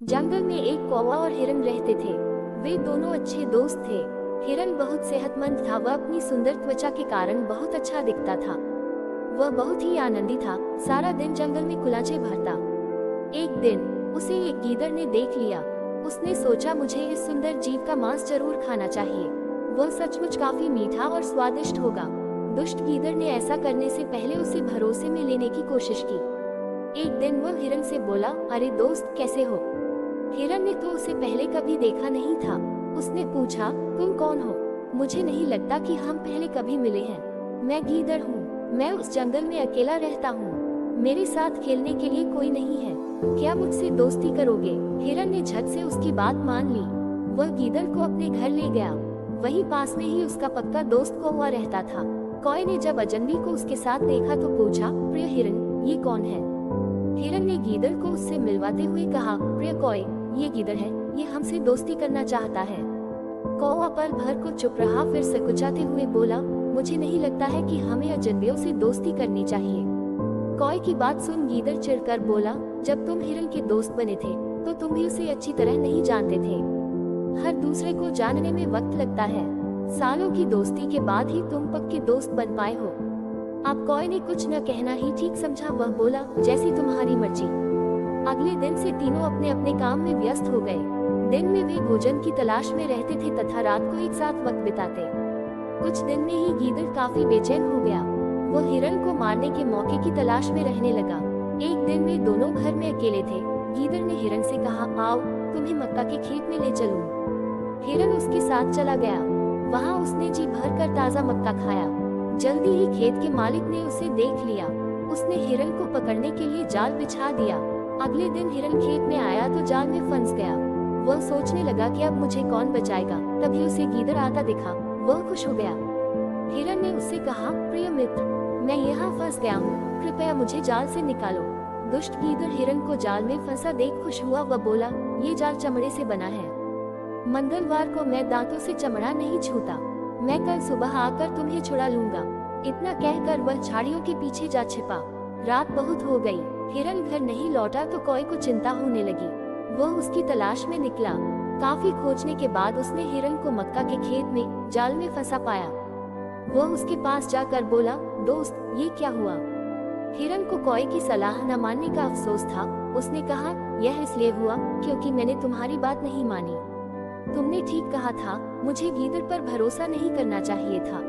जंगल में एक कौवा और हिरन रहते थे। वे दोनों अच्छे दोस्त थे। हिरन बहुत सेहतमंद था। वह अपनी सुंदर त्वचा के कारण बहुत अच्छा दिखता था। वह बहुत ही आनंदी था, सारा दिन जंगल में कुलाचे भरता। एक दिन उसे एक गीदड़ ने देख लिया। उसने सोचा, मुझे इस सुंदर जीव का मांस जरूर खाना चाहिए। वह सचमुच काफी मीठा और स्वादिष्ट होगा। दुष्ट गीदड़ ने ऐसा करने से पहले उसे भरोसे में लेने की कोशिश की। एक दिन वह हिरन से बोला, अरे दोस्त, कैसे हो? हिरन ने तो उसे पहले कभी देखा नहीं था। उसने पूछा, तुम कौन हो? मुझे नहीं लगता कि हम पहले कभी मिले हैं। मैं गीदड़ हूँ। मैं उस जंगल में अकेला रहता हूँ। मेरे साथ खेलने के लिए कोई नहीं है। क्या मुझसे दोस्ती करोगे? हिरन ने झट से उसकी बात मान ली। वह गीदड़ को अपने घर ले गया। वहीं पास में ही उसका पक्का दोस्त कौवा रहता था। कौवे ने जब अजनबी को उसके साथ देखा तो पूछा, प्रिय हिरन, ये कौन है? हिरन ने गीदड़ को उससे मिलवाते हुए कहा, प्रिय कौवे, ये गीदड़ है। ये हमसे दोस्ती करना चाहता है। कौवा पल भर को चुप रहा, फिर सकुचाते हुए बोला, मुझे नहीं लगता है कि हमें अजनबियों से दोस्ती करनी चाहिए। कौवे की बात सुन गीदड़ चिढ़कर बोला, जब तुम हिरन के दोस्त बने थे तो तुम भी उसे अच्छी तरह नहीं जानते थे। हर दूसरे को जानने में वक्त लगता है। सालों की दोस्ती के बाद ही तुम पक्के दोस्त बन पाए हो। अब कौवे ने कुछ न कहना ही ठीक समझा। वह बोला, जैसी तुम्हारी मर्जी। अगले दिन से तीनों अपने अपने काम में व्यस्त हो गए। दिन में वे भोजन की तलाश में रहते थे तथा रात को एक साथ वक्त बिताते। कुछ दिन में ही गीदड़ काफी बेचैन हो गया। वो हिरन को मारने के मौके की तलाश में रहने लगा। एक दिन वे दोनों घर में अकेले थे। गीदड़ ने हिरन से कहा, आओ तुम्हें मक्का के खेत में ले चलूं। हिरन उसके साथ चला गया। वहाँ उसने जी भर कर ताजा मक्का खाया। जल्दी ही खेत के मालिक ने उसे देख लिया। उसने हिरन को पकड़ने के लिए जाल बिछा दिया। अगले दिन हिरन खेत में आया तो जाल में फंस गया। वह सोचने लगा कि अब मुझे कौन बचाएगा। तभी उसे गीदड़ आता दिखा। वह खुश हो गया। हिरन ने उससे कहा, प्रिय मित्र, मैं यहाँ फंस गया हूँ, कृपया मुझे जाल से निकालो। दुष्ट गीदड़ हिरन को जाल में फंसा देख खुश हुआ। वह बोला, ये जाल चमड़े से बना है। मंगलवार को मैं दांतों से चमड़ा नहीं छूता। मैं कल सुबह आकर तुम्हें छुड़ा लूंगा। इतना कहकर वह झाड़ियों के पीछे जा छिपा। रात बहुत हो गई। हिरन घर नहीं लौटा तो कौवे को चिंता होने लगी। वह उसकी तलाश में निकला। काफी खोजने के बाद उसने हिरन को मक्का के खेत में जाल में फंसा पाया। वह उसके पास जाकर बोला, दोस्त, ये क्या हुआ? हिरन को कौवे की सलाह न मानने का अफसोस था। उसने कहा, यह इसलिए हुआ क्योंकि मैंने तुम्हारी बात नहीं मानी। तुमने ठीक कहा था, मुझे गीदड़ पर भरोसा नहीं करना चाहिए था।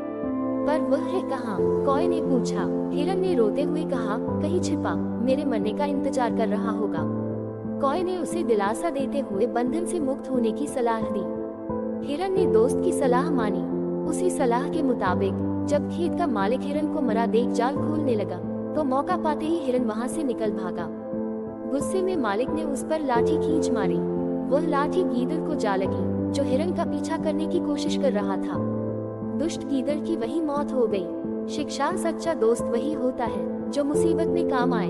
पर वह है कहाँ? कौवे ने पूछा। हिरन ने रोते हुए कहा, कहीं छिपा, मेरे मरने का इंतजार कर रहा होगा। कौवे ने उसे दिलासा देते हुए बंधन से मुक्त होने की सलाह दी। हिरन ने दोस्त की सलाह मानी। उसी सलाह के मुताबिक जब खेत का मालिक हिरन को मरा देख जाल खोलने लगा तो मौका पाते ही हिरन वहां से निकल भागा। गुस्से में मालिक ने उस पर लाठी खींच मारी। वह लाठी गीदड़ को जा लगी जो हिरन का पीछा करने की कोशिश कर रहा था। दुष्ट गीदड़ की वही मौत हो गई। शिक्षा, सच्चा दोस्त वही होता है जो मुसीबत में काम आए।